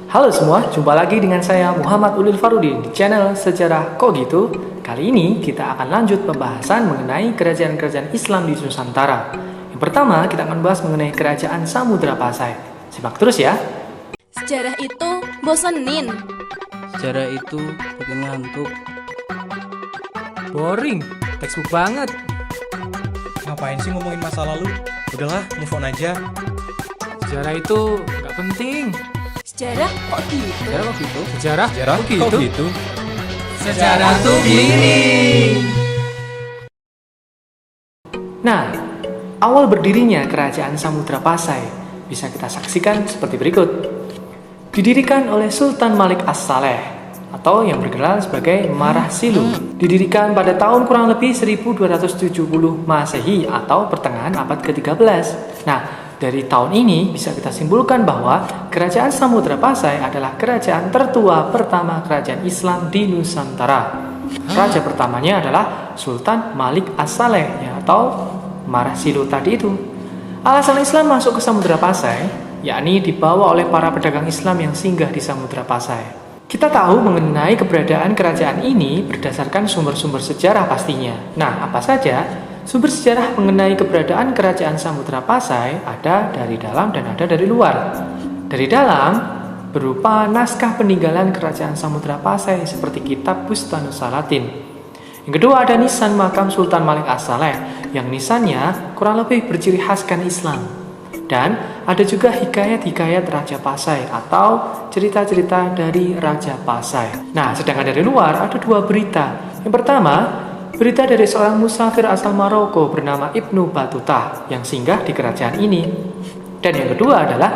Halo semua, jumpa lagi dengan saya Muhammad Ulil Farudin di channel Sejarah Kok Gitu. Kali ini kita akan lanjut pembahasan mengenai kerajaan-kerajaan Islam di Nusantara. Yang pertama, kita akan bahas mengenai kerajaan Samudra Pasai. Simak terus ya. Sejarah itu bosenin. Sejarah itu bikin ngantuk. Boring, textbook banget. Ngapain sih ngomongin masa lalu? Udahlah, move on aja. Sejarah itu nggak penting. Sejarah kok gitu? Sejarah kok gitu? Sejarah Sejarah kok gitu? kok gitu? Sejarah tuh gini. Nah, awal berdirinya kerajaan Samudra Pasai bisa kita saksikan seperti berikut. Didirikan oleh Sultan Malik As-Saleh atau yang bergelar sebagai Marah Silu. Didirikan pada tahun kurang lebih 1270 Masehi atau pertengahan abad ke-13. Nah, dari tahun ini bisa kita simpulkan bahwa kerajaan Samudra Pasai adalah kerajaan tertua pertama kerajaan Islam di Nusantara. Raja pertamanya adalah Sultan Malik As-Saleh atau Marah Silu tadi itu. Alasan Islam masuk ke Samudra Pasai yakni dibawa oleh para pedagang Islam yang singgah di Samudra Pasai. Kita tahu mengenai keberadaan kerajaan ini berdasarkan sumber-sumber sejarah pastinya. Nah, apa saja? Sumber sejarah mengenai keberadaan kerajaan Samudra Pasai ada dari dalam dan ada dari luar. Dari dalam berupa naskah peninggalan kerajaan Samudra Pasai seperti kitab Bustanus Salatin. Yang kedua ada nisan makam Sultan Malik As-Saleh yang nisannya kurang lebih berciri khaskan Islam. Dan ada juga hikayat-hikayat Raja Pasai atau cerita-cerita dari Raja Pasai. Nah, sedangkan dari luar ada dua berita. Yang pertama, berita dari seorang musafir asal Maroko bernama Ibnu Battuta yang singgah di kerajaan ini. Dan yang kedua adalah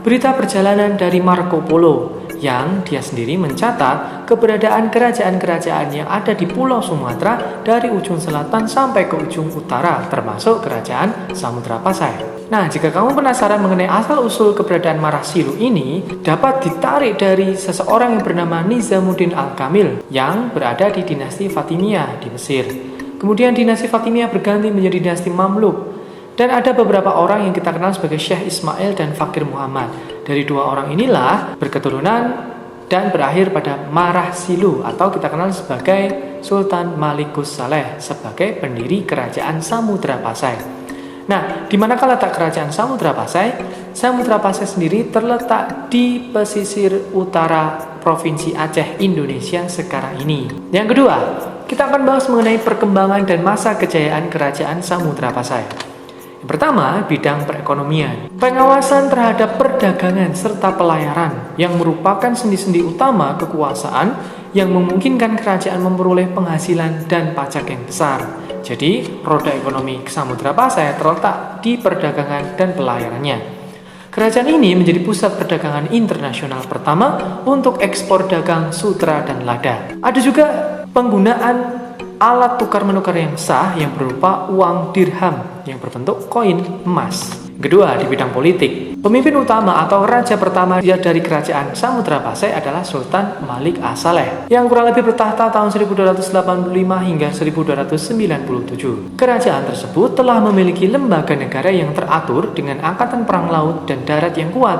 berita perjalanan dari Marco Polo yang dia sendiri mencatat keberadaan kerajaan-kerajaan yang ada di Pulau Sumatera dari ujung selatan sampai ke ujung utara termasuk kerajaan Samudra Pasai. Nah, jika kamu penasaran mengenai asal-usul keberadaan Marah Silu ini, dapat ditarik dari seseorang yang bernama Nizamuddin Al-Kamil yang berada di dinasti Fatimiyah di Mesir. Kemudian dinasti Fatimiyah berganti menjadi dinasti Mamluk. Dan ada beberapa orang yang kita kenal sebagai Syekh Ismail dan Fakir Muhammad. Dari dua orang inilah berketurunan dan berakhir pada Marah Silu atau kita kenal sebagai Sultan Malikus Saleh sebagai pendiri kerajaan Samudra Pasai. Nah, di manakah letak kerajaan Samudra Pasai? Samudra Pasai sendiri terletak di pesisir utara Provinsi Aceh, Indonesia sekarang ini. Yang kedua, kita akan bahas mengenai perkembangan dan masa kejayaan kerajaan Samudra Pasai. Yang pertama, bidang perekonomian. Pengawasan terhadap perdagangan serta pelayaran yang merupakan sendi-sendi utama kekuasaan yang memungkinkan kerajaan memperoleh penghasilan dan pajak yang besar. Jadi, roda ekonomi Samudra Pasai terletak di perdagangan dan pelayarannya. Kerajaan ini menjadi pusat perdagangan internasional pertama untuk ekspor dagang sutra dan lada. Ada juga penggunaan alat tukar menukar yang sah yang berupa uang dirham yang berbentuk koin emas. Kedua, di bidang politik. Pemimpin utama atau raja pertama dari kerajaan Samudra Pasai adalah Sultan Malik As-Saleh yang kurang lebih bertahta tahun 1285 hingga 1297. Kerajaan tersebut telah memiliki lembaga negara yang teratur dengan angkatan perang laut dan darat yang kuat.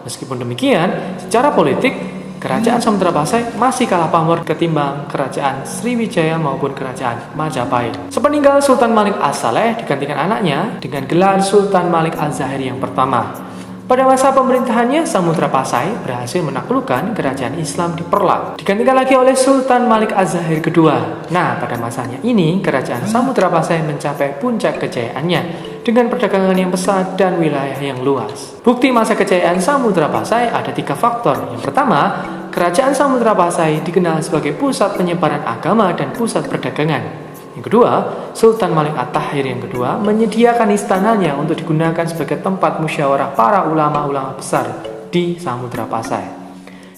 Meskipun demikian, secara politik kerajaan Samudra Pasai masih kalah pamor ketimbang kerajaan Sriwijaya maupun kerajaan Majapahit. Sepeninggal Sultan Malik As-Saleh digantikan anaknya dengan gelar Sultan Malik Az-Zahir yang pertama. Pada masa pemerintahannya, Samudra Pasai berhasil menaklukkan kerajaan Islam di Perlak. Digantikan lagi oleh Sultan Malik Az-Zahir kedua. Nah, pada masanya ini, kerajaan Samudra Pasai mencapai puncak kejayaannya dengan perdagangan yang besar dan wilayah yang luas. Bukti masa kejayaan Samudra Pasai ada 3 faktor. Yang pertama, kerajaan Samudra Pasai dikenal sebagai pusat penyebaran agama dan pusat perdagangan. Yang kedua, Sultan Malik At-Tahir yang kedua menyediakan istananya untuk digunakan sebagai tempat musyawarah para ulama-ulama besar di Samudra Pasai.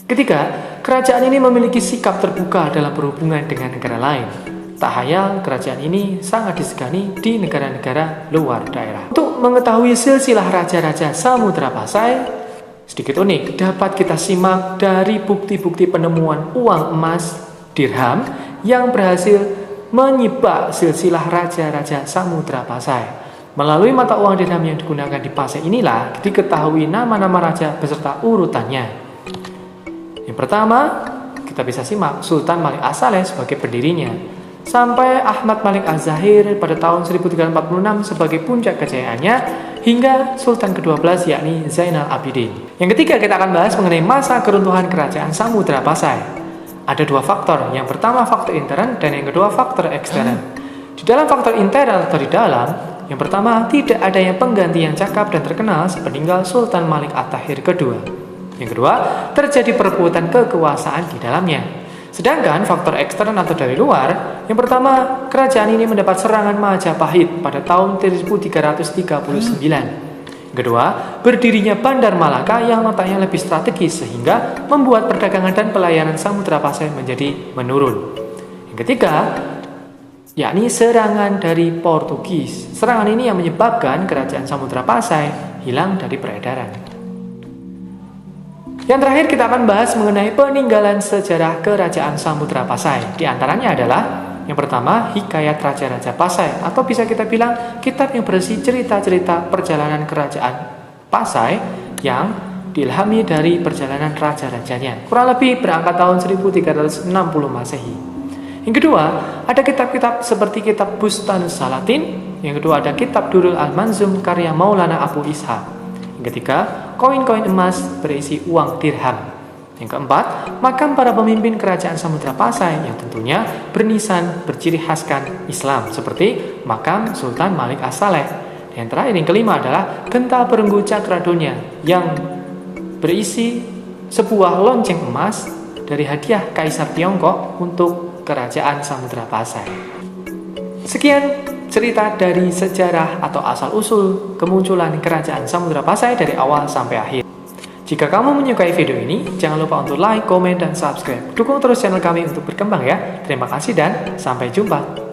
Ketiga, kerajaan ini memiliki sikap terbuka dalam berhubungan dengan negara lain. Tak hayal, kerajaan ini sangat disegani di negara-negara luar daerah. Untuk mengetahui silsilah raja-raja Samudra Pasai, sedikit unik, dapat kita simak dari bukti-bukti penemuan uang emas dirham yang berhasil menyibak silsilah raja-raja Samudra Pasai. Melalui mata uang dirham yang digunakan di Pasai inilah diketahui nama-nama raja beserta urutannya. Yang pertama, kita bisa simak Sultan Malik As-Saleh sebagai pendirinya, sampai Ahmad Malik Az-Zahir pada tahun 1346 sebagai puncak kejayaannya, hingga Sultan ke-12 yakni Zainal Abidin. Yang ketiga, kita akan bahas mengenai masa keruntuhan kerajaan Samudra Pasai. Ada dua faktor, yang pertama faktor intern dan yang kedua faktor ekstern. Di dalam faktor intern atau di dalam, yang pertama tidak adanya pengganti yang cakap dan terkenal sepeninggal Sultan Malik At-Tahir kedua. Yang kedua, terjadi perebutan kekuasaan di dalamnya. Sedangkan faktor ekstern atau dari luar, yang pertama, kerajaan ini mendapat serangan Majapahit pada tahun 1339. Yang kedua, berdirinya Bandar Malaka yang letaknya lebih strategis sehingga membuat perdagangan dan pelayanan Samudra Pasai menjadi menurun. Yang ketiga, yakni serangan dari Portugis. Serangan ini yang menyebabkan kerajaan Samudra Pasai hilang dari peredaran. Yang terakhir kita akan bahas mengenai peninggalan sejarah kerajaan Samudra Pasai. Di antaranya adalah yang pertama, Hikayat Raja-Raja Pasai, atau bisa kita bilang kitab yang berisi cerita-cerita perjalanan kerajaan Pasai yang diilhami dari perjalanan raja-rajanya. Kurang lebih berangkat tahun 1360 Masehi. Yang kedua, ada kitab-kitab seperti kitab Bustanus Salatin. Yang kedua, ada kitab Durul Al-Manzum karya Maulana Abu Ishaq. Yang ketiga, koin-koin emas berisi uang dirham. Yang keempat, makam para pemimpin kerajaan Samudra Pasai yang tentunya bernisan berciri khaskan Islam seperti makam Sultan Malik As-Saleh. Yang terakhir, yang kelima adalah genta perenggu Cakradonya yang berisi sebuah lonceng emas dari hadiah Kaisar Tiongkok untuk kerajaan Samudra Pasai. Sekian cerita dari sejarah atau asal-usul kemunculan kerajaan Samudra Pasai dari awal sampai akhir. Jika kamu menyukai video ini, jangan lupa untuk like, komen, dan subscribe. Dukung terus channel kami untuk berkembang ya. Terima kasih dan sampai jumpa.